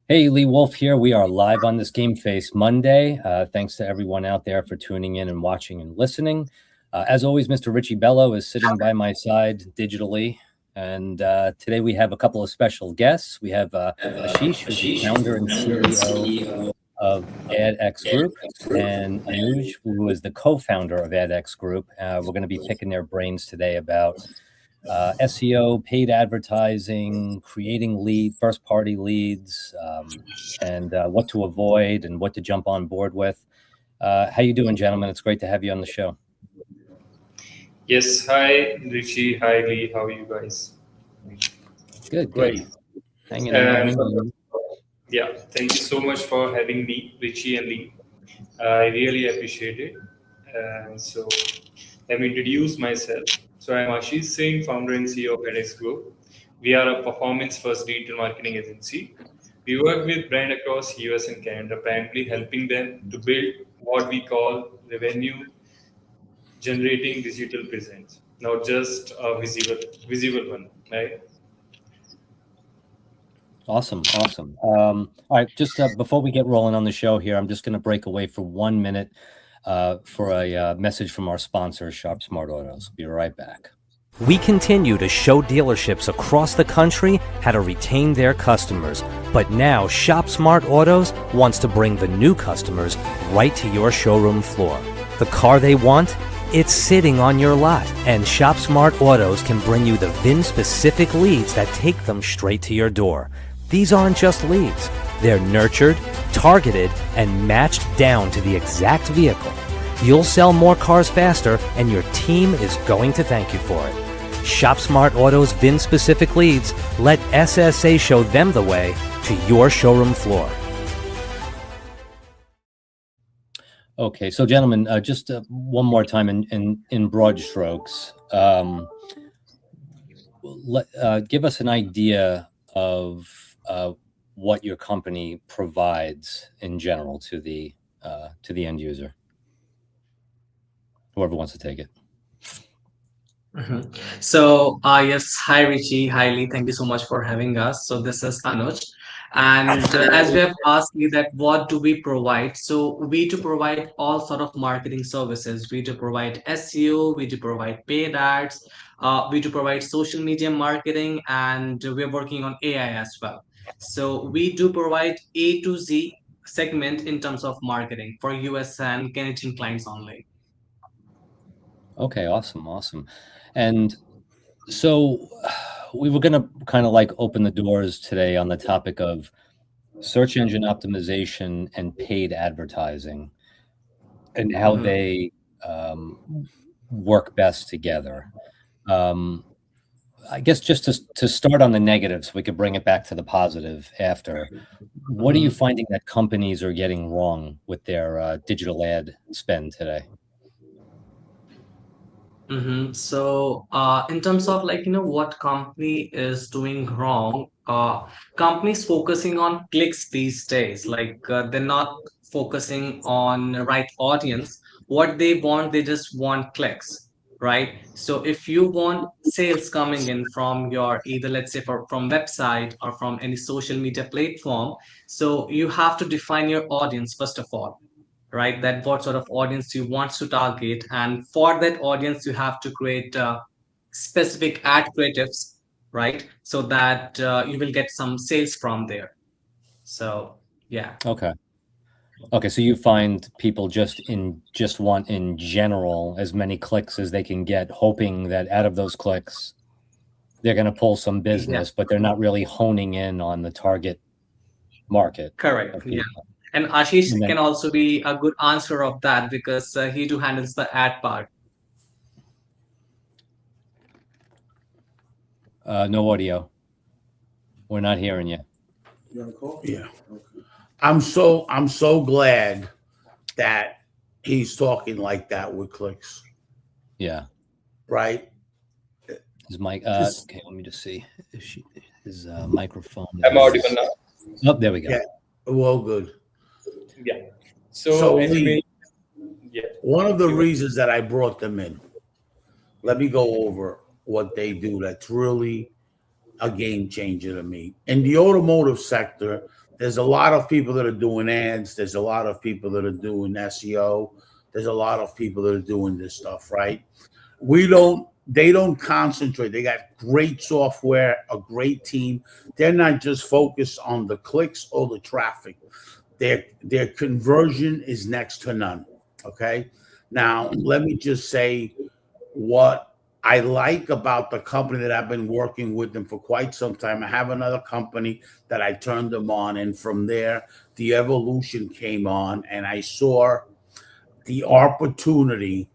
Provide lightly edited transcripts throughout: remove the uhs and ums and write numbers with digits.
Hey, Lee Wolf here. We are live on this Game Face Monday. Thanks to everyone out there for tuning in and watching and listening. As always, Mr. Richie Bello is sitting by my side digitally. And today we have a couple of special guests. We have Ashish, who's the founder and CEO of AdX Group, and Anuj, who is the co-founder of AdX Group. We're going to be picking their brains today about SEO, paid advertising, creating first-party leads, and what to avoid and what to jump on board with. How you doing, gentlemen? It's great to have you on the show. Yes, hi Richie, hi Lee, how are you guys? Good, Great. hanging in. Yeah, thank you so much for having me, Richie and Lee. I really appreciate it. So, let me introduce myself. So, I'm Ashish Singh, founder and CEO of edX Group. We are a performance-first digital marketing agency. We work with brands across US and Canada, primarily helping them to build what we call revenue-generating digital presence, not just a visible one, right? Awesome. All right, just before we get rolling on the show here, I'm just going to break away for 1 minute for a message from our sponsor, Sharp Smart Autos. Be right back. We continue to show dealerships across the country how to retain their customers. But now Shop Smart Autos wants to bring the new customers right to your showroom floor. The car they want? It's sitting on your lot. And Shop Smart Autos can bring you the VIN-specific leads that take them straight to your door. These aren't just leads. They're nurtured, targeted, and matched down to the exact vehicle. You'll sell more cars faster, and your team is going to thank you for it. Shop Smart Autos VIN-specific leads. Let SSA show them the way to your showroom floor. Okay, so gentlemen, just one more time in broad strokes, give us an idea of what your company provides in general to the end user. Whoever wants to take it. So, yes, hi Richie, hi Lee. Thank you so much for having us. So, this is Anuj. And as we have asked me that what do we provide? So, we do provide all sort of marketing services. We do provide SEO, we do provide paid ads, we do provide social media marketing, and we're working on AI as well. So, we do provide A to Z segment in terms of marketing for US and Canadian clients only. Okay, awesome. And so we were going to kind of like open the doors today on the topic of search engine optimization and paid advertising and how they work best together. I guess just to start on the negative so we could bring it back to the positive after, what are you finding that companies are getting wrong with their digital ad spend today? So, in terms of what company is doing wrong, companies focusing on clicks these days. They're not focusing on the right audience. What they want, they just want clicks, right? So if you want sales coming in from your either let's say from website or from any social media platform, so you have to define your audience first of all, right? That what sort of audience you want to target, and for that audience you have to create specific ad creatives, right? So that you will get some sales from there. So yeah. Okay, so you find people just want in general as many clicks as they can get, hoping that out of those clicks they're going to pull some business, but they're not really honing in on the target market. Correct. Yeah. And Ashish can also be a good answer of that because he too handles the ad part. No audio. We're not hearing you. You want to call? Yeah. I'm so glad that he's talking like that with clicks. Yeah. Right. His mic. Okay, let me just see. His microphone. I'm audible now. Oh, there we go. Yeah. Well, good. Yeah. So anyway, one of the reasons that I brought them in, let me go over what they do. That's really a game changer to me. In the automotive sector, There's a lot of people that are doing ads. There's a lot of people that are doing SEO. There's a lot of people that are doing this stuff, right? They don't concentrate. They got great software, a great team. They're not just focused on the clicks or the traffic. Their conversion is next to none. Okay. Now, let me just say what I like about the company that I've been working with them for quite some time. I have another company that I turned them on, and from there, the evolution came on, and I saw the opportunity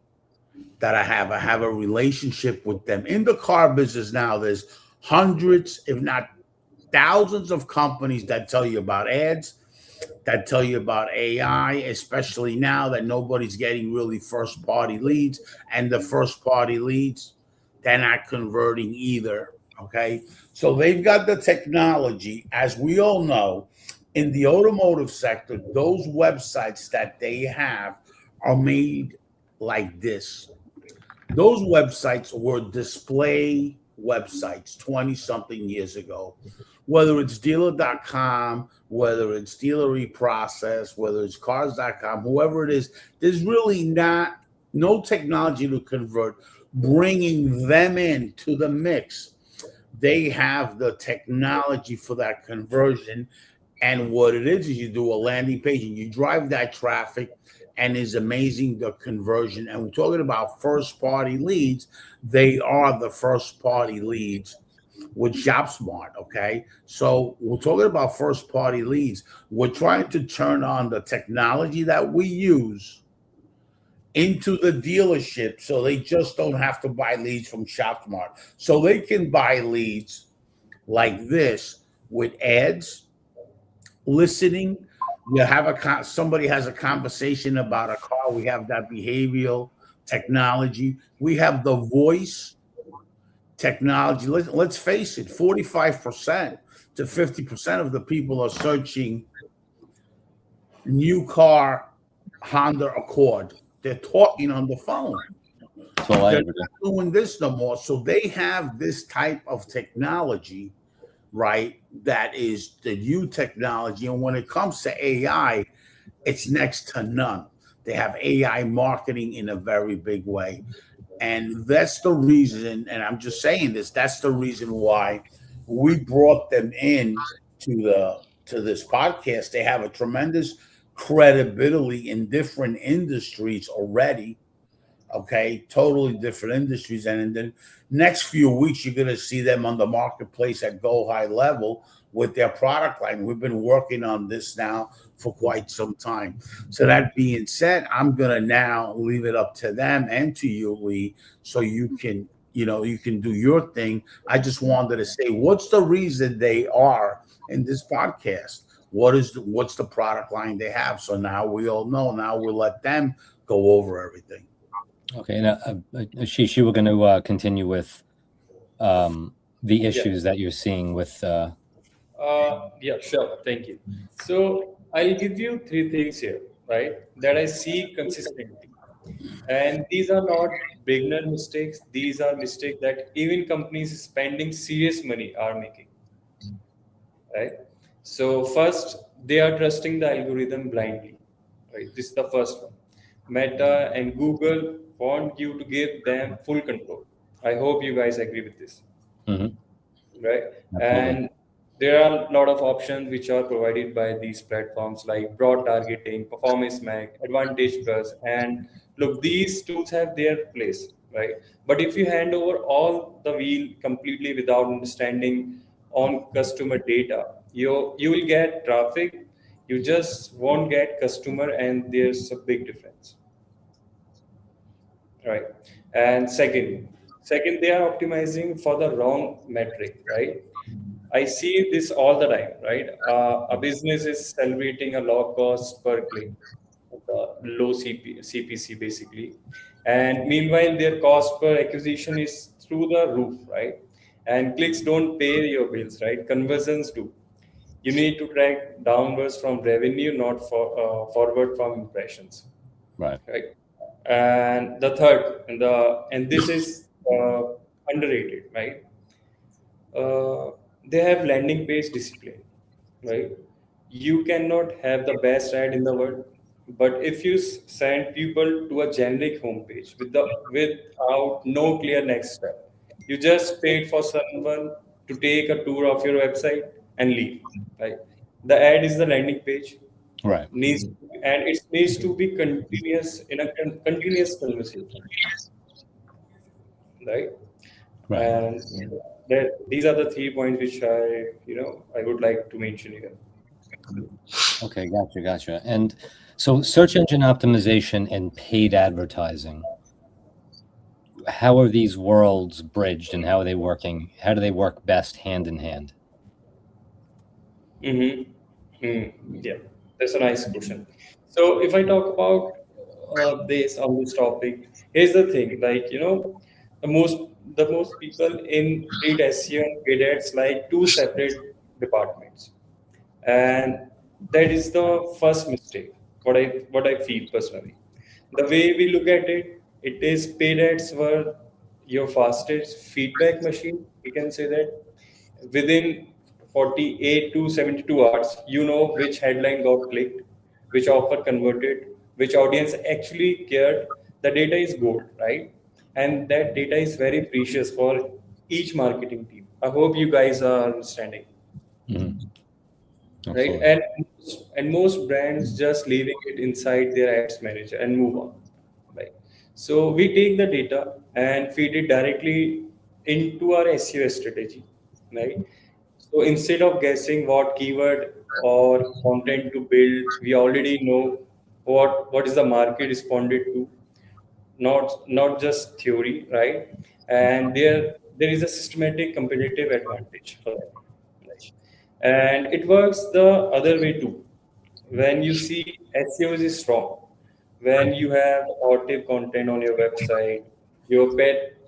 that I have. I have a relationship with them. In the car business now, there's hundreds, if not thousands of companies that tell you about ads, that tell you about AI, especially now that nobody's getting really first party leads, and the first party leads, they're not converting either. Okay. So they've got the technology, as we all know, in the automotive sector. Those websites that they have are made like this. Those websites were display websites 20 something years ago, whether it's dealer.com, whether it's dealer e-process, whether it's cars.com, whoever it is, there's really no technology to convert. Bringing them into the mix, they have the technology for that conversion. And what it is you do a landing page and you drive that traffic, and is amazing the conversion. And we're talking about first party leads. They are the first party leads with ShopSmart. Okay. So we're talking about first party leads. We're trying to turn on the technology that we use into the dealership, so they just don't have to buy leads from ShopSmart. So they can buy leads like this with ads, listening. You have somebody has a conversation about a car. We have that behavioral technology. We have the voice technology. Let's face it, 45% to 50% of the people are searching new car Honda Accord. They're talking on the phone. That's all I They're ever do. not doing this no more. So they have this type of technology, right? That is the new technology. And when it comes to AI, it's next to none. They have AI marketing in a very big way. And that's the reason, and I'm just saying this, that's the reason why we brought them in to this podcast. They have a tremendous credibility in different industries already. Okay, totally different industries. And in the next few weeks, you're going to see them on the marketplace at Go High Level with their product line. We've been working on this now for quite some time. So that being said, I'm going to now leave it up to them and to you, Lee, so you can, you can do your thing. I just wanted to say, what's the reason they are in this podcast? What's the product line they have? So now we all know. Now we'll let them go over everything. Okay. Now, Ashish, you were going to continue with the issues that you're seeing with. Yeah, sure. Thank you. So I'll give you three things here, right, that I see consistently. And these are not beginner mistakes. These are mistakes that even companies spending serious money are making, right? So first, they are trusting the algorithm blindly, right? This is the first one. Meta and Google want you to give them full control. I hope you guys agree with this, Mhm. right? Absolutely. And there are a lot of options which are provided by these platforms like broad targeting, Performance Max, Advantage Plus, and look, these tools have their place, right? But if you hand over all the wheel completely without understanding on customer data, you will get traffic, you just won't get customer, and there's a big difference, right? And second, they are optimizing for the wrong metric, right? I see this all the time, right? A business is celebrating a low cost per click, low CPC basically, and meanwhile their cost per acquisition is through the roof, right? And clicks don't pay your bills, right? Conversions do. You need to track downwards from revenue, not forward from impressions, Right. right? And the third, and this is underrated, right? They have landing page discipline, right? you cannot have the best ad in the world. But if you send people to a generic homepage without no clear next step, you just paid for someone to take a tour of your website and leave. Right? The ad is the landing page Right. needs, and it needs to be continuous in a continuous conversation, right? Right. And these are the 3 points which I would like to mention here. Okay, gotcha. And so search engine optimization and paid advertising, how are these worlds bridged and how are they working? How do they work best hand in hand? Yeah, that's a nice question. So if I talk about this on this topic, here's the thing: the most people in treat SEO and paid ads like two separate departments, and that is the first mistake. What I feel personally, the way we look at it, it is paid ads were your fastest feedback machine. We can say that within 48 to 72 hours, you know which headline got clicked, which offer converted, which audience actually cared. The data is gold, right? And that data is very precious for each marketing team. I hope you guys are understanding, right? Absolutely. And most brands just leaving it inside their ads manager and move on, right? So we take the data and feed it directly into our SEO strategy, right? So instead of guessing what keyword or content to build, we already know what is the market responded to, not just theory, right? And there is a systematic competitive advantage for that. Right? And it works the other way too. When you see SEO is strong, when you have authoritative content on your website, your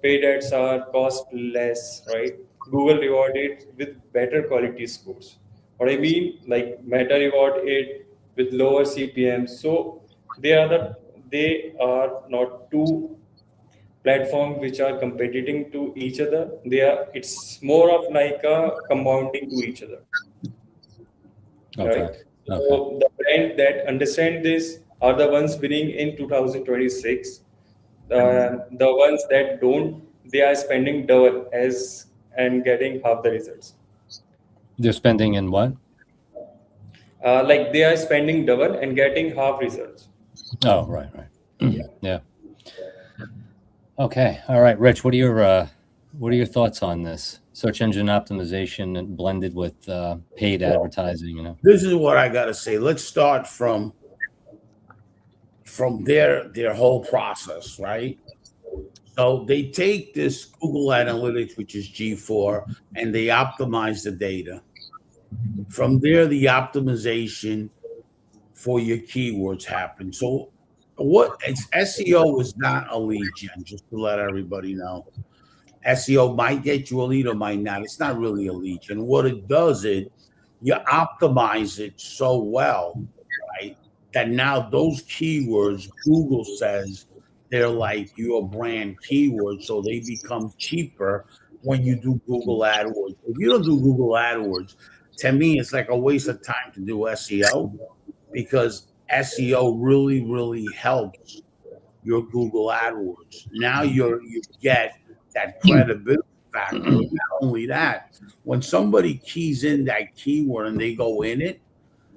paid ads are cost less, right? Google reward it with better quality scores. What I mean, like Meta reward it with lower CPM. So they are not two platforms which are competing to each other. It's more of like a compounding to each other, Okay. right? So the brand that understand this are the ones winning in 2026. The ones that don't, they are spending double as and getting half the results. They're spending in what? Like they are spending double and getting half results. Oh, right. Yeah. Okay. All right, Rich. What are your thoughts on this search engine optimization and blended with paid advertising? You know, This is what I gotta say. Let's start from their whole process, right? So they take this Google Analytics, which is G4, and they optimize the data. From there, the optimization for your keywords happen. So what it's SEO is not a lead gen, just to let everybody know. SEO might get you a lead or might not. It's not really a lead gen. What it does is you optimize it so well, right, that now those keywords, Google says they're like your brand keywords, so they become cheaper when you do Google AdWords. If you don't do Google AdWords, to me, it's like a waste of time to do SEO because SEO really, really helps your Google AdWords. Now you get that credibility factor. Not only that, when somebody keys in that keyword and they go in it,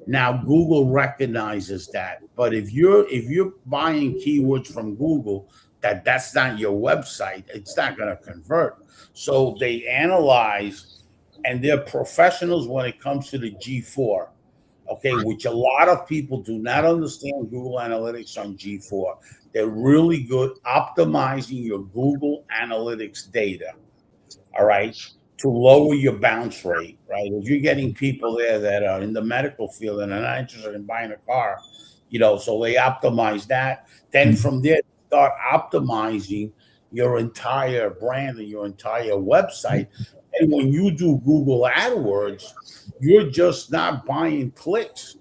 now Google recognizes that. But if you're buying keywords from Google that's not your website, it's not going to convert. So they analyze, and they're professionals when it comes to the G4. Okay, which a lot of people do not understand Google Analytics on G4. They're really good optimizing your Google Analytics data, all right, to lower your bounce rate, right? If you're getting people there that are in the medical field and are not interested in buying a car, so they optimize that. Then from there, start optimizing your entire brand and your entire website. And when you do Google AdWords, you're just not buying clicks.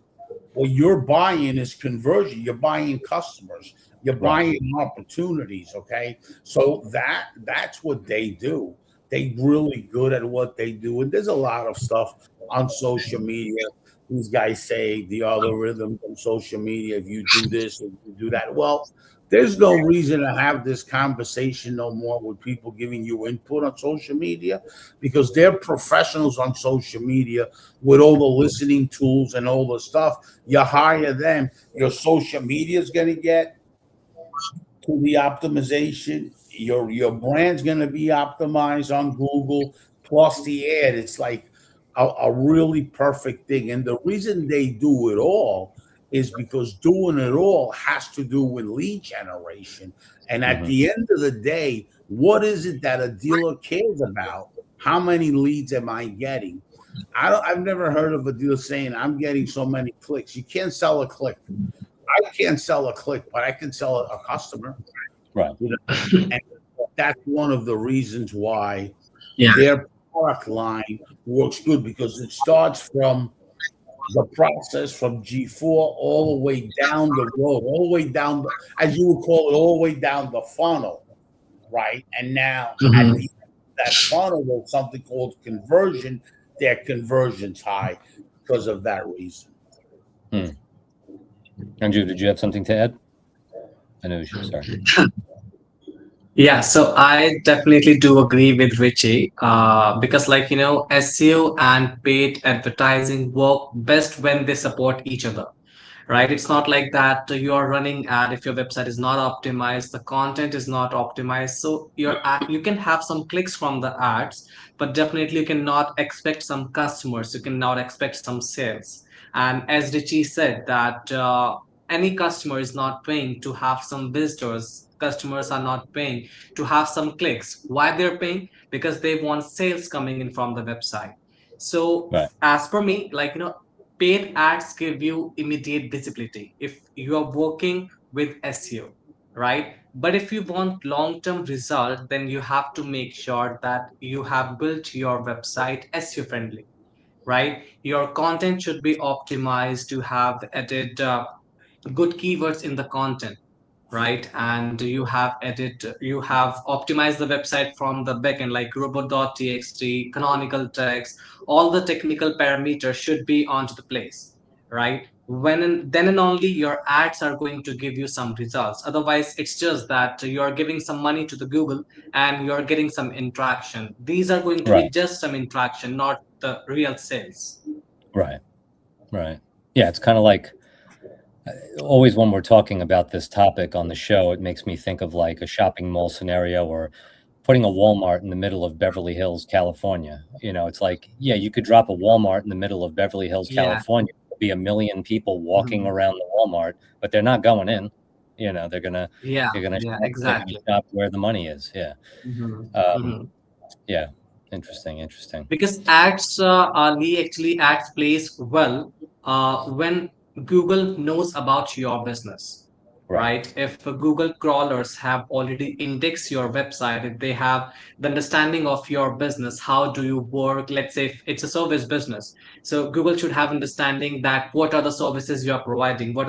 What you're buying is conversion. You're buying customers. You're buying opportunities. Okay, so that's what they do. They're really good at what they do, and there's a lot of stuff on social media these guys say the algorithm on social media, if you do this, if you do that. Well, there's no reason to have this conversation no more with people giving you input on social media, because they're professionals on social media with all the listening tools and all the stuff. You hire them, your social media is going to get to the optimization. Your brand's going to be optimized on Google, plus the ad. It's like a really perfect thing. And the reason they do it all is because doing it all has to do with lead generation. And at the end of the day, what is it that a dealer cares about? How many leads am I getting? I've never heard of a dealer saying, I'm getting so many clicks. You can't sell a click. I can't sell a click, but I can sell a customer. Right. You know? And that's one of the reasons why Yeah. their product line works good, because it starts from the process from G4 all the way down the road, all the way down, as you would call it, all the way down the funnel, right? And now at the end of that funnel, there's something called conversion. Their conversion's high because of that reason. Andrew, did you have something to add? I know you should. Sorry. Yeah, so I definitely do agree with Richie, because SEO and paid advertising work best when they support each other, right? It's not like that you are running ad if your website is not optimized, the content is not optimized. So your ad, you can have some clicks from the ads, but definitely you cannot expect some customers. You cannot expect some sales. And as Richie said, that any customer is not paying to have some visitors. Customers are not paying to have some clicks. Why they're paying? Because they want sales coming in from the website. So Right. as per me, paid ads give you immediate visibility if you are working with SEO, right? But if you want long-term result, then you have to make sure that you have built your website SEO friendly, right? Your content should be optimized to have added good keywords in the content, right? And you have optimized the website from the backend, like robot.txt, canonical text, all the technical parameters should be onto the place, right? Then and only your ads are going to give you some results. Otherwise, it's just that you're giving some money to the Google and you're getting some interaction. These are going to be Right. just some interaction, not the real sales. Right. Yeah, it's kind of like always when we're talking about this topic on the show, it makes me think of like a shopping mall scenario or putting a Walmart in the middle of Beverly Hills, California. It's like, yeah, you could drop a Walmart in the middle of Beverly Hills, Yeah. California. There'll be a million people walking around the Walmart, but they're not going in. They're gonna Yeah, shop, exactly. shop where the money is. Yeah. Yeah. Interesting. Because ads ads plays well when Google knows about your business, right? If Google crawlers have already indexed your website, if they have the understanding of your business, how do you work? Let's say if it's a service business, so Google should have understanding that what are the services you are providing, what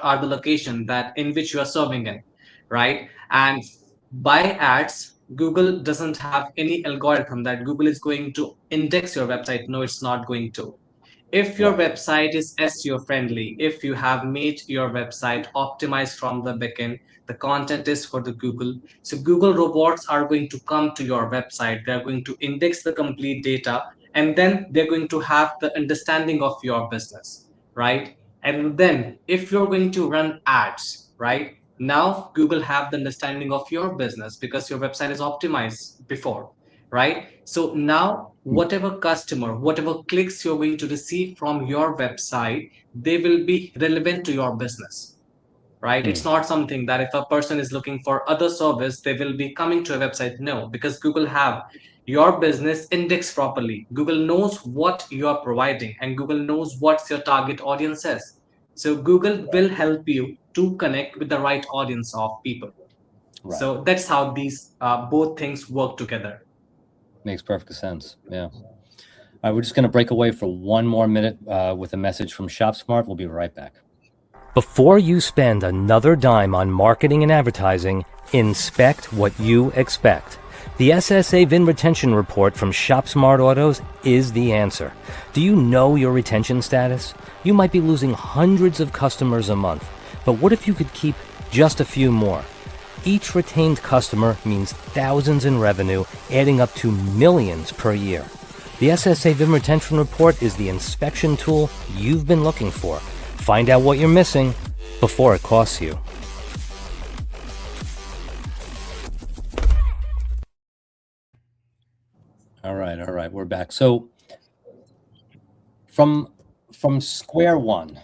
are the location that in which you are serving in, right? And by ads, Google doesn't have any algorithm that Google is going to index your website. No, it's not going to. If your website is SEO friendly, if you have made your website optimized from the backend, the content is for the Google. So Google robots are going to come to your website. They're going to index the complete data, and then they're going to have the understanding of your business, right? And then if you're going to run ads, right? Now Google have the understanding of your business because your website is optimized before, right? So now whatever customer, whatever clicks you're going to receive from your website, they will be relevant to your business, right? It's not something that if a person is looking for other service, they will be coming to a website. No, because Google have your business indexed properly. Google knows what you are providing and Google knows what's your target audience is. So Google will help you to connect with the right audience of people. Right. So that's how these both things work together. Makes perfect sense. Yeah. All right, we're just going to break away for one more minute with a message from ShopSmart. We'll be right back. Before you spend another dime on marketing and advertising, inspect what you expect. The SSA VIN retention report from ShopSmart Autos is the answer. Do you know your retention status? You might be losing hundreds of customers a month, but what if you could keep just a few more? Each retained customer means thousands in revenue, adding up to millions per year. The SSA VIN retention report is the inspection tool you've been looking for. Find out what you're missing before it costs you. All right, we're back. So from square one,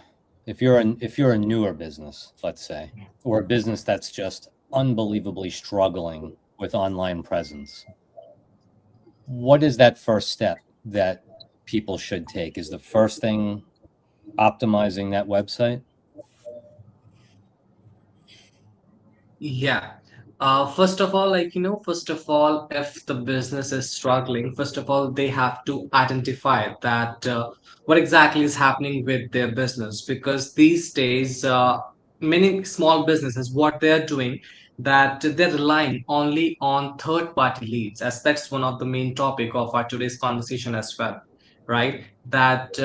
if you're a newer business, let's say, or a business that's just unbelievably struggling with online presence, what is that first step that people should take? Is the first thing optimizing that website? Yeah. First of all, if the business is struggling, first of all, they have to identify that what exactly is happening with their business. Because these days, many small businesses, what they're doing, that they're relying only on third-party leads, as that's one of the main topic of our today's conversation as well, right? That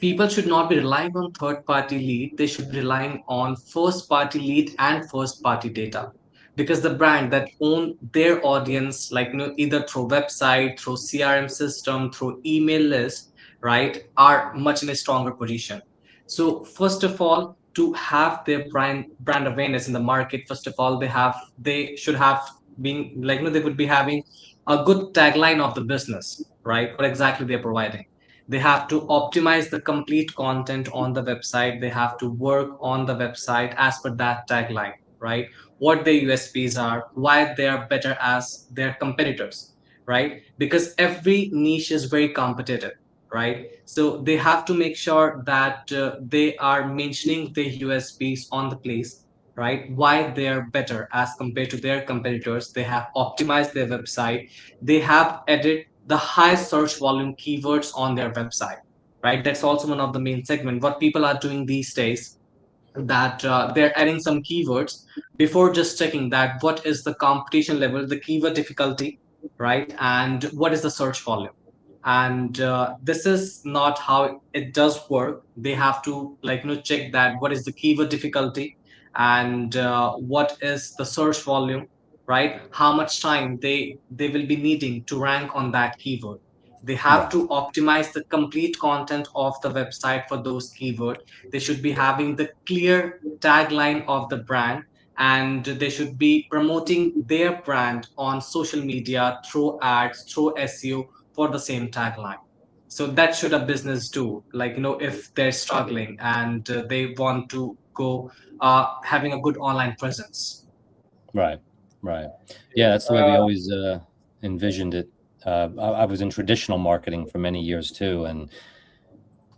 people should not be relying on third party lead, they should be relying on first party lead and first party data, because the brand that own their audience, like either through website, through CRM system, through email list, right, are much in a stronger position. So first of all, to have their brand awareness in the market, first of all, they should have been like they would be having a good tagline of the business, right, what exactly they're providing. They have to optimize the complete content on the website, they have to work on the website as per that tagline, right, what their USPs are, why they are better as their competitors, right, because every niche is very competitive, right, so they have to make sure that they are mentioning the USPs on the place, right, why they are better as compared to their competitors. They have optimized their website, they have added the high search volume keywords on their website, right, that's also one of the main segment. What people are doing these days, that they're adding some keywords before just checking that what is the competition level, the keyword difficulty, right, and what is the search volume. And this is not how it does work. They have to check that what is the keyword difficulty, and what is the search volume, right, how much time they will be needing to rank on that keyword. They have Yeah. to optimize the complete content of the website for those keywords. They should be having the clear tagline of the brand, and they should be promoting their brand on social media through ads, through SEO, for the same tagline. So that should a business do, if they're struggling and they want to go having a good online presence. Right. Yeah, that's the way we always envisioned it. I was in traditional marketing for many years too, and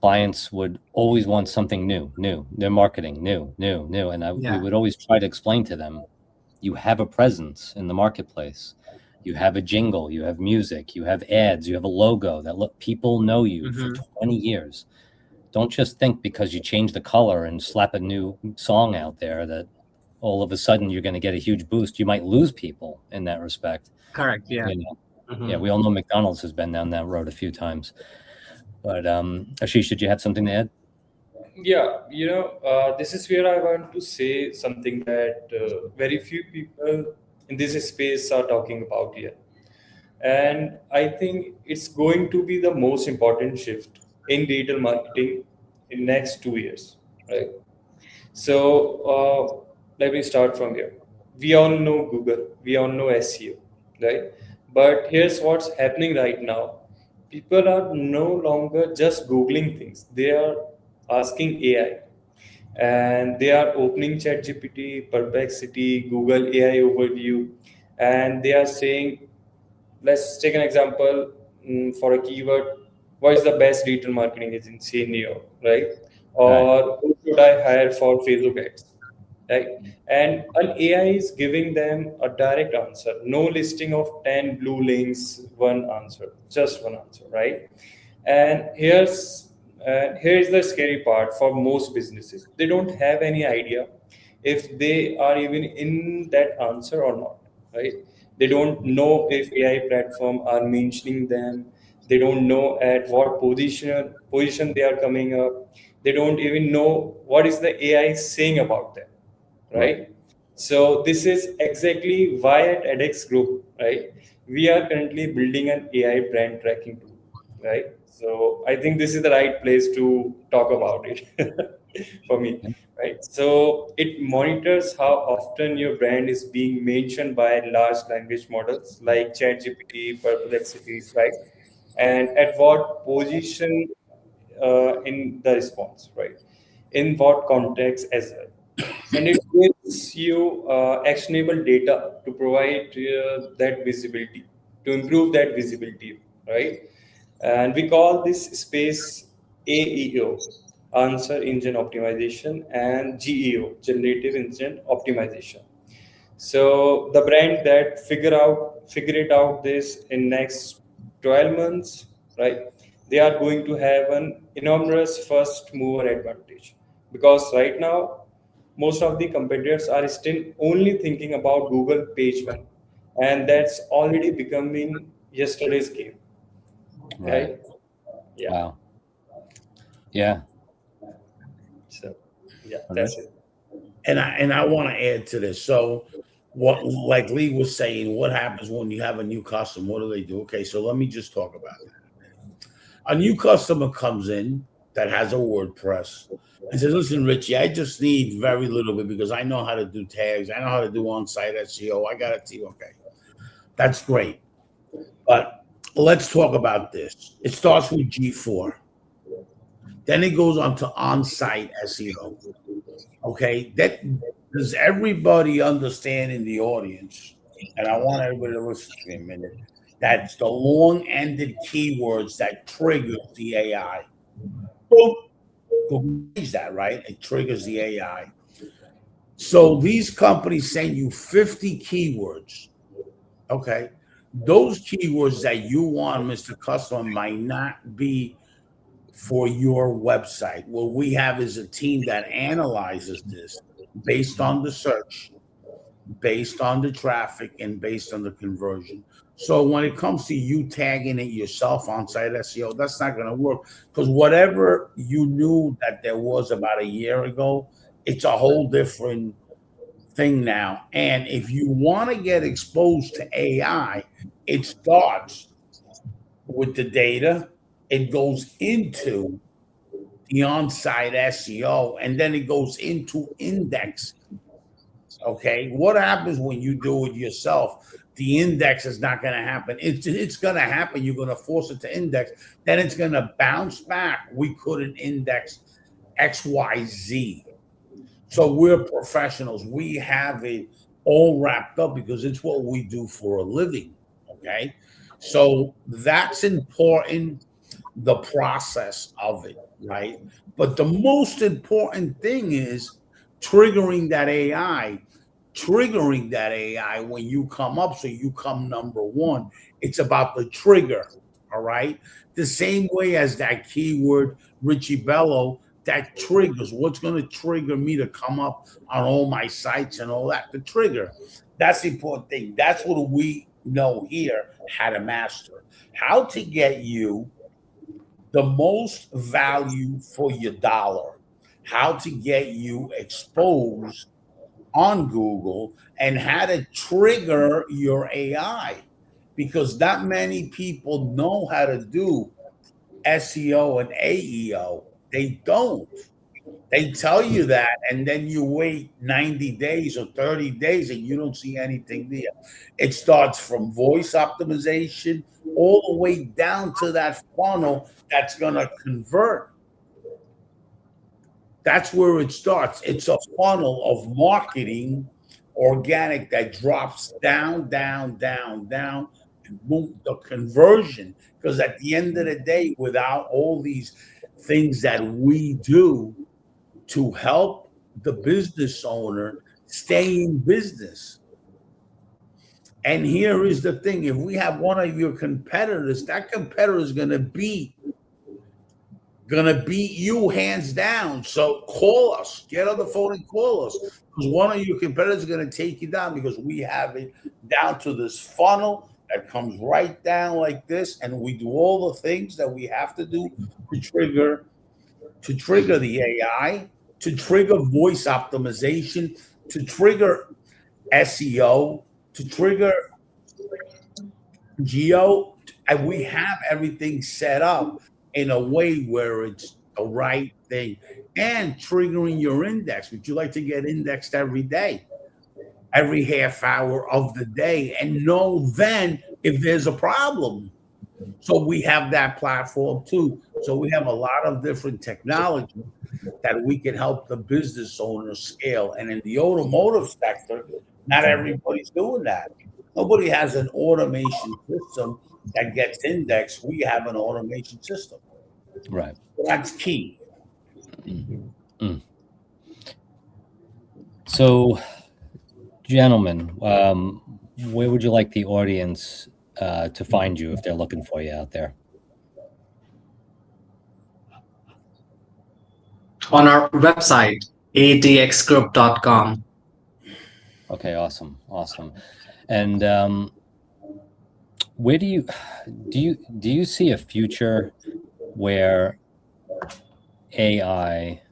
clients would always want something new. Their marketing, new. And we Yeah. would always try to explain to them, you have a presence in the marketplace. You have a jingle, you have music, you have ads, you have a logo that people know you for 20 years. Don't just think because you change the color and slap a new song out there that all of a sudden you're going to get a huge boost. You might lose people in that respect. Correct. Yeah. You know? Yeah, we all know McDonald's has been down that road a few times. But Ashish, did you have something to add? Yeah, this is where I want to say something that very few people in this space are talking about here. And I think it's going to be the most important shift in digital marketing in next 2 years, right? So let me start from here. We all know Google, we all know SEO, right? But here's what's happening right now. People are no longer just Googling things. They are asking AI, and they are opening ChatGPT, Perplexity, Google AI Overview, and they are saying, let's take an example for a keyword. What is the best digital marketing agency in New York, right? Or who should I hire for Facebook ads, right? And an AI is giving them a direct answer. No listing of 10 blue links, one answer, just one answer, right? And here's the scary part for most businesses. They don't have any idea if they are even in that answer or not, right? They don't know if AI platform are mentioning them. They don't know at what position they are coming up. They don't even know what is the AI saying about them, right? So this is exactly why at edX Group, right, we are currently building an AI brand tracking tool, right? So I think this is the right place to talk about it for me, right? So it monitors how often your brand is being mentioned by large language models like ChatGPT, Perplexity, right? And at what position in the response, right? In what context as well. And it gives you actionable data to provide that visibility, to improve that visibility, right? And we call this space AEO, Answer Engine Optimization, and GEO, Generative Engine Optimization. So the brand that figure it out this in next 12 months, right? They are going to have an enormous first mover advantage because right now most of the competitors are still only thinking about Google page one, and that's already becoming yesterday's game, right? Yeah. Wow. Yeah. So yeah, Okay. that's it. And I want to add to this. So what, like Lee was saying, what happens when you have a new customer? What do they do? Okay, so let me just talk about that. A new customer comes in that has a WordPress and says, listen, Richie, I just need very little bit because I know how to do tags. I know how to do on-site SEO. I got a team. Okay, that's great. But let's talk about this. It starts with G4. Then it goes on to on-site SEO. Okay, that does everybody understand in the audience? And I want everybody to listen to me a minute. That's the long-ended keywords that trigger the AI. Boom. Google sees that, right? It triggers the AI. So these companies send you 50 keywords. Okay. Those keywords that you want, Mr. Customer, might not be for your website. What we have is a team that analyzes this based on the search, based on the traffic, and based on the conversion. So when it comes to you tagging it yourself on site SEO, that's not going to work because whatever you knew that there was about a year ago, it's a whole different thing now. And if you want to get exposed to AI, it starts with the data. It goes into the on-site SEO, and then it goes into index. Okay, what happens when you do it yourself? The index is not going to happen. It's going to happen. You're going to force it to index. Then it's going to bounce back. We couldn't index XYZ. So we're professionals. We have it all wrapped up because it's what we do for a living. Okay, so that's important. The process of it, right? But the most important thing is triggering that AI when you come up, so you come number one. It's about the trigger, all right? The same way as that keyword, Richie Bello, that triggers. What's going to trigger me to come up on all my sites and all that? The trigger. That's the important thing. That's what we know here how to master. How to get you the most value for your dollar, how to get you exposed on Google, and how to trigger your AI, because not many people know how to do SEO and AEO. They don't. They tell you that, and then you wait 90 days or 30 days and you don't see anything there. It starts from voice optimization all the way down to that funnel that's going to convert. That's where it starts. It's a funnel of marketing, organic, that drops down, down, down, down, and boom, the conversion. Because at the end of the day, without all these things that we do to help the business owner stay in business. And here is the thing. If we have one of your competitors, that competitor is going to be gonna beat you hands down. So call us, get on the phone and call us, because one of your competitors is gonna take you down, because we have it down to this funnel that comes right down like this, and we do all the things that we have to do to trigger the AI, to trigger voice optimization, to trigger SEO, to trigger geo, and we have everything set up in a way where it's the right thing, and triggering your index. Would you like to get indexed every day, every half hour of the day, and know then if there's a problem? So we have that platform too. So we have a lot of different technology that we can help the business owners scale. And in the automotive sector, not everybody's doing that. Nobody has an automation system that gets indexed. We have an automation system. Right. So that's key. So, gentlemen, where would you like the audience to find you if they're looking for you out there? On our website, atxgroup.com. Okay, awesome. And where do you see a future where AI,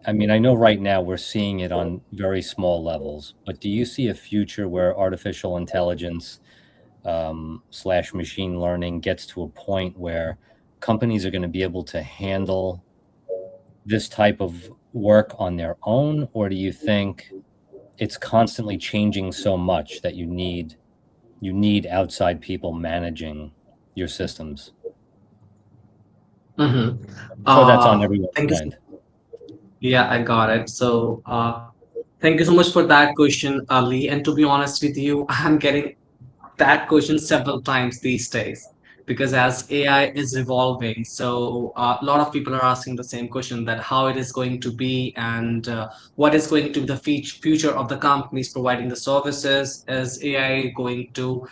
I mean, I know right now we're seeing it on very small levels, but do you see a future where artificial intelligence / machine learning gets to a point where companies are going to be able to handle this type of work on their own? Or do you think it's constantly changing so much that you need outside people managing your systems? Mm-hmm. So that's on everyone's Thank you. mind. Yeah, I got it. So, thank you so much for that question, Ali. And to be honest with you, I'm getting that question several times these days, because as AI is evolving, so a lot of people are asking the same question, that how it is going to be, and what is going to be the future of the companies providing the services. Is AI going to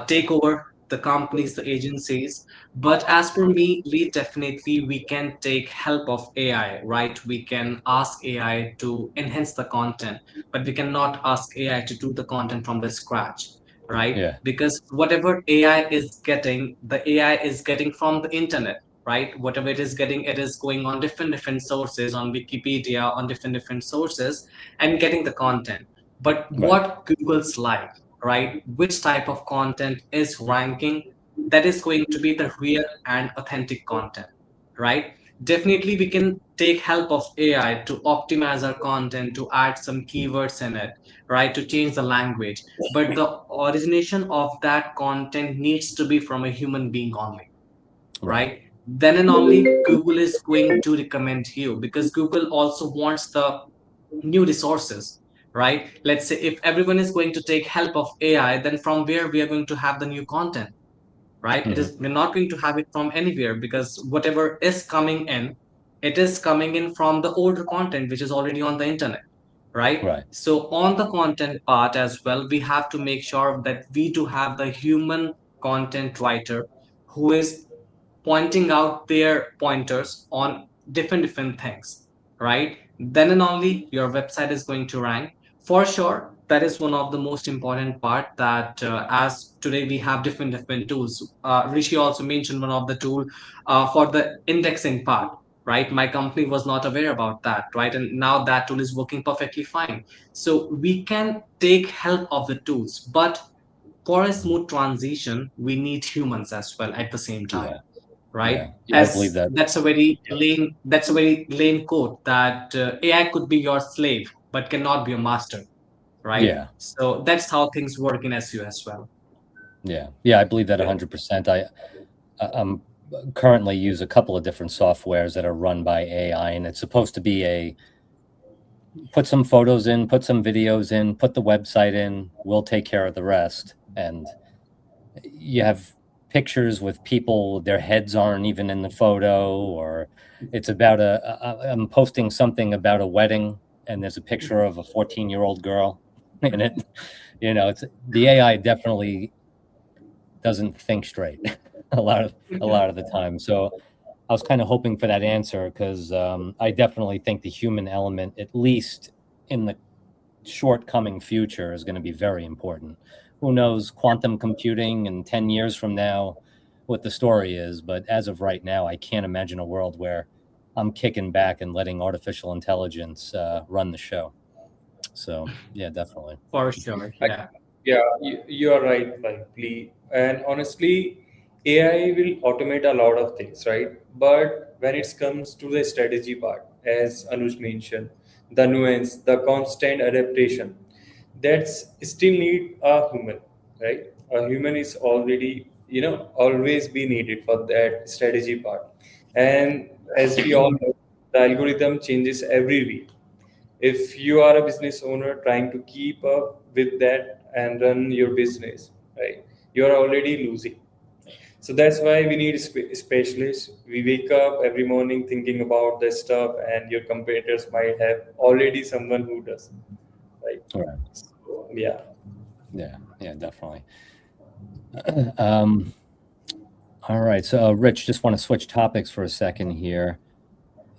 take over the companies, the agencies? But as per me, Lee, definitely we can take help of AI, right? We can ask AI to enhance the content, but we cannot ask AI to do the content from the scratch, right? Yeah. Because whatever AI is getting, the AI is getting from the internet, right? Whatever it is getting, it is going on different sources, on Wikipedia, on different sources, and getting the content. But Right. what Google's like, right? Which type of content is ranking? That is going to be the real and authentic content, right? Definitely, we can take help of AI to optimize our content, to add some keywords in it, right? To change the language, but the origination of that content needs to be from a human being only, right? Then and only Google is going to recommend you, because Google also wants the new resources, right? Let's say if everyone is going to take help of AI, then from where we are going to have the new content, right? It is, we're not going to have it from anywhere, because whatever is coming in, it is coming in from the older content which is already on the internet, right? Right. So on the content part as well, we have to make sure that we do have the human content writer who is pointing out their pointers on different things, right? Then and only your website is going to rank for sure. That is one of the most important part, that as today we have different tools. Rishi also mentioned one of the tool for the indexing part, right? My company was not aware about that, right? And now that tool is working perfectly fine. So we can take help of the tools, but for a smooth transition, we need humans as well at the same time, Yeah. right? Yeah, I believe that. That's a very lame quote, that AI could be your slave but cannot be your master, right? Yeah. So that's how things work in SEO as well. Yeah, I believe that 100%. I'm currently use a couple of different softwares that are run by AI, and it's supposed to be put some photos in, put some videos in, put the website in, we'll take care of the rest. And you have pictures with people, their heads aren't even in the photo, or it's about I'm posting something about a wedding and there's a picture of a 14-year-old girl in it. It's the AI definitely doesn't think straight a lot of the time. So I was kind of hoping for that answer because I definitely think the human element, at least in the short coming future, is going to be very important. Who knows quantum computing in 10 years from now, what the story is. But as of right now, I can't imagine a world where I'm kicking back and letting artificial intelligence run the show. So yeah, definitely. For sure. Yeah. Yeah, you are right, Lee. And honestly, AI will automate a lot of things, right? But when it comes to the strategy part, as Anuj mentioned, the nuance, the constant adaptation, that's still need a human, right? A human is already, always be needed for that strategy part. And as we all know, the algorithm changes every week. If you are a business owner trying to keep up with that and run your business, right, you are already losing. So that's why we need specialists. We wake up every morning thinking about this stuff, and your competitors might have already someone who does, right? All right. So, yeah. Yeah, definitely. All right. So, Rich, just want to switch topics for a second here.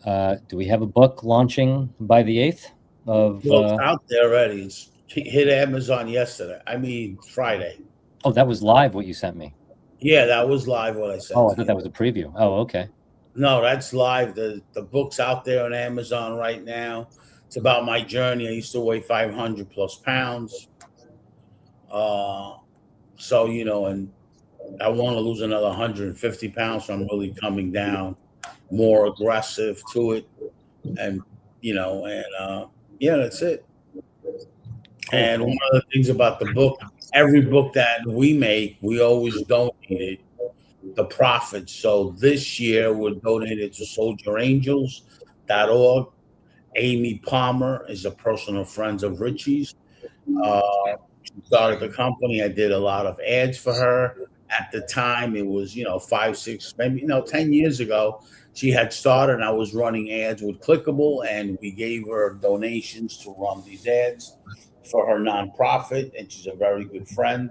Do we have a book launching by the 8th of? Well, it's out there already. It's hit Amazon yesterday. I mean, Friday. Oh, that was live what you sent me. Yeah, that was live what I said. Oh, I thought that was a preview. Oh, okay. No, that's live. The book's out there on Amazon right now. It's about my journey. I used to weigh 500 plus pounds. So, and I want to lose another 150 pounds. So I'm really coming down, more aggressive to it. And, that's it. And one of the things about the book, every book that we make, we always donate the profits. So this year we're donated to soldierangels.org. Amy Palmer is a personal friend of Richie's. She started the company. I did a lot of ads for her. At the time, it was, 5, 6, maybe, 10 years ago, she had started and I was running ads with Clickable, and we gave her donations to run these ads for her nonprofit, and she's a very good friend.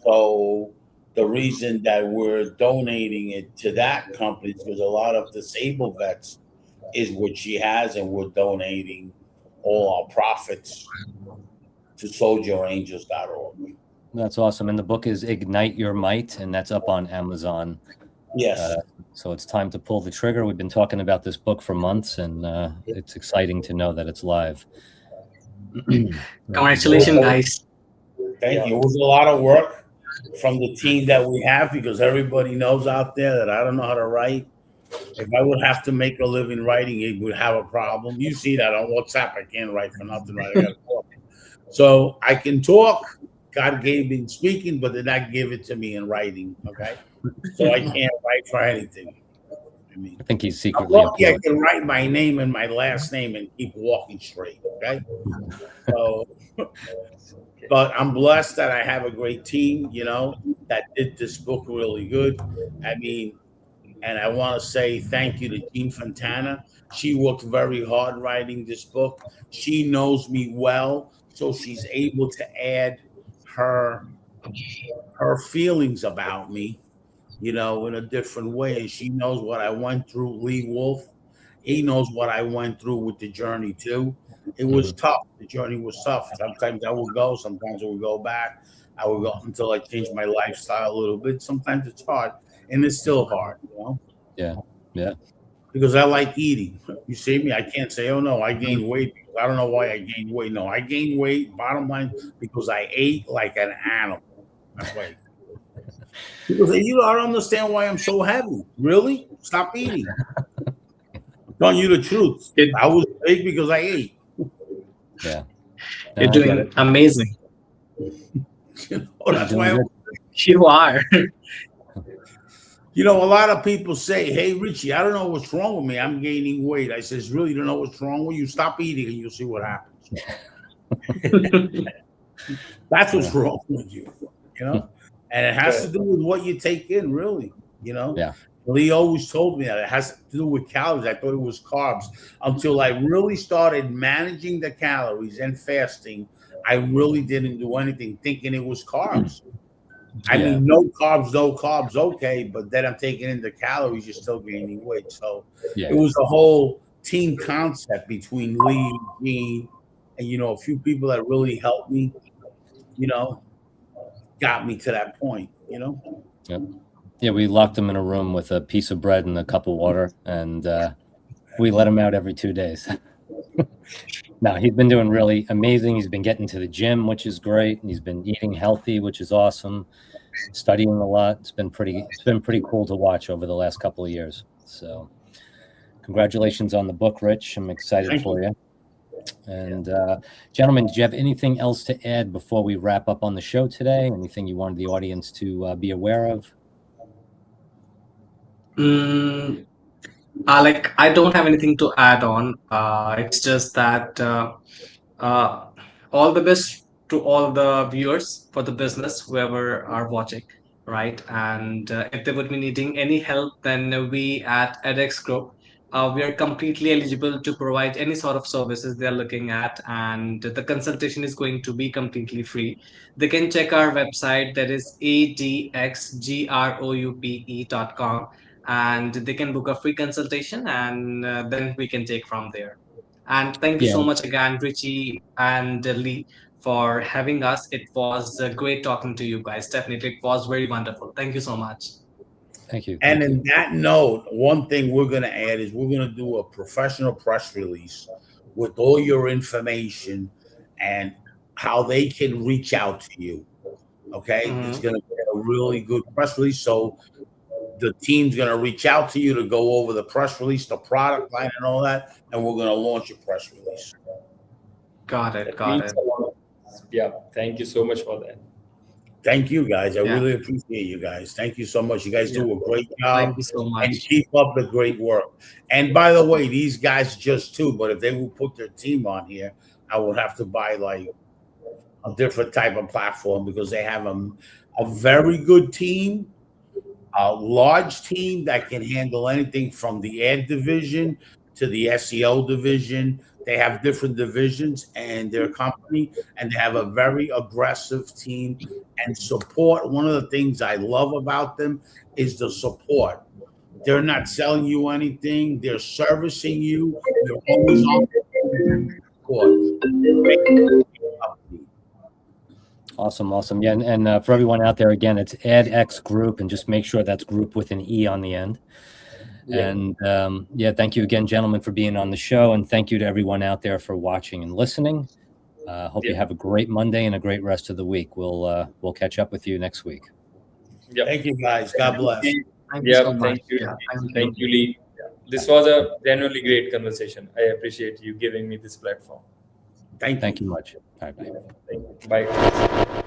So the reason that we're donating it to that company is because a lot of disabled vets is what she has, and we're donating all our profits to soldierangels.org. That's awesome. And the book is Ignite Your Might, and that's up on Amazon. Yes. So it's time to pull the trigger. We've been talking about this book for months, and it's exciting to know that it's live. Congratulations, guys. Thank you. It was a lot of work from the team that we have, because everybody knows out there that I don't know how to write. If I would have to make a living writing, it would have a problem. You see that on WhatsApp. I can't write for nothing. Right? I gotta talk. So I can talk. God gave me speaking, but did not give it to me in writing. Okay, so I can't write for anything. I think he's I'm secretly. lucky I can write my name and my last name and keep walking straight. Okay, so. But I'm blessed that I have a great team, that did this book really good. And I want to say thank you to Jean Fontana. She worked very hard writing this book. She knows me well, so she's able to add her feelings about me, in a different way. She knows what I went through. Lee Wolf, he knows what I went through with the journey too. It was tough. The journey was tough. Sometimes I would go, sometimes I would go back. I would go until I changed my lifestyle a little bit. Sometimes it's hard, and it's still hard, Yeah. Because I like eating. You see me, I can't say, oh no, I gained weight. I don't know why I gained weight. No, I gained weight, bottom line, because I ate like an animal. That's why. People say, I don't understand why I'm so heavy. Really? Stop eating. I'm telling you the truth. I was big because I ate. Yeah. You're doing amazing. That's why You are. a lot of people say, hey, Richie, I don't know what's wrong with me. I'm gaining weight. I says, really, you don't know what's wrong with you? Stop eating and you'll see what happens. That's what's wrong with you, And it has to do with what you take in, really, Yeah. Lee always told me that it has to do with calories. I thought it was carbs until I really started managing the calories and fasting. I really didn't do anything thinking it was carbs. I Yeah. mean, no carbs, okay, but then I'm taking in the calories, you're still gaining weight. So Yeah. it was a whole team concept between Lee, Gene, and a few people that really helped me, got me to that point, Yeah, we locked him in a room with a piece of bread and a cup of water, and we let him out every 2 days. No, he's been doing really amazing. He's been getting to the gym, which is great. And he's been eating healthy, which is awesome. Studying a lot. It's been pretty cool to watch over the last couple of years. So congratulations on the book, Rich. I'm excited Thank for you. And gentlemen, did you have anything else to add before we wrap up on the show today? Anything you wanted the audience to be aware of? Like I don't have anything to add on. It's just that all the best to all the viewers for the business, whoever are watching, right? And if they would be needing any help, then we at edX Group, we are completely eligible to provide any sort of services they are looking at, and the consultation is going to be completely free. They can check our website, that is adxgroupe.com, and they can book a free consultation, and then we can take from there. And thank you Yeah. so much again, Richie and Lee, for having us. It was great talking to you guys. Definitely, it was very wonderful. Thank you so much. Thank you. And Thank you. in that note, one thing we're going to add is we're going to do a professional press release with all your information and how they can reach out to you. Okay. It's going to be a really good press release. So the team's going to reach out to you to go over the press release, the product line and all that. And we're going to launch a press release. Got it. That Got means it. a lot. Yeah, thank you so much for that. Thank you guys. I Yeah. really appreciate you guys. Thank you so much. You guys do a great Thank job. you so And much. keep up the great work. And by the way, these guys just two, but if they will put their team on here, I would have to buy like a different type of platform because they have a very good team, a large team that can handle anything from the ad division to the SEO division. They have different divisions and their company, and they have a very aggressive team and support. One of the things I love about them is the support. They're not selling you anything. They're servicing you. They're always on support. Awesome. Yeah, and for everyone out there, again, it's edX Group, and just make sure that's group with an E on the end. Yeah. And yeah, thank you again, gentlemen, for being on the show, and thank you to everyone out there for watching and listening. Hope you have a great Monday and a great rest of the week. We'll catch up with you next week. Yeah. Thank you guys. God bless. Thank you Yeah, so much. thank you. Yeah, Thank you, Lee. This was a genuinely great conversation. I appreciate you giving me this platform. Thank you. Thank you much. All right, bye. Bye.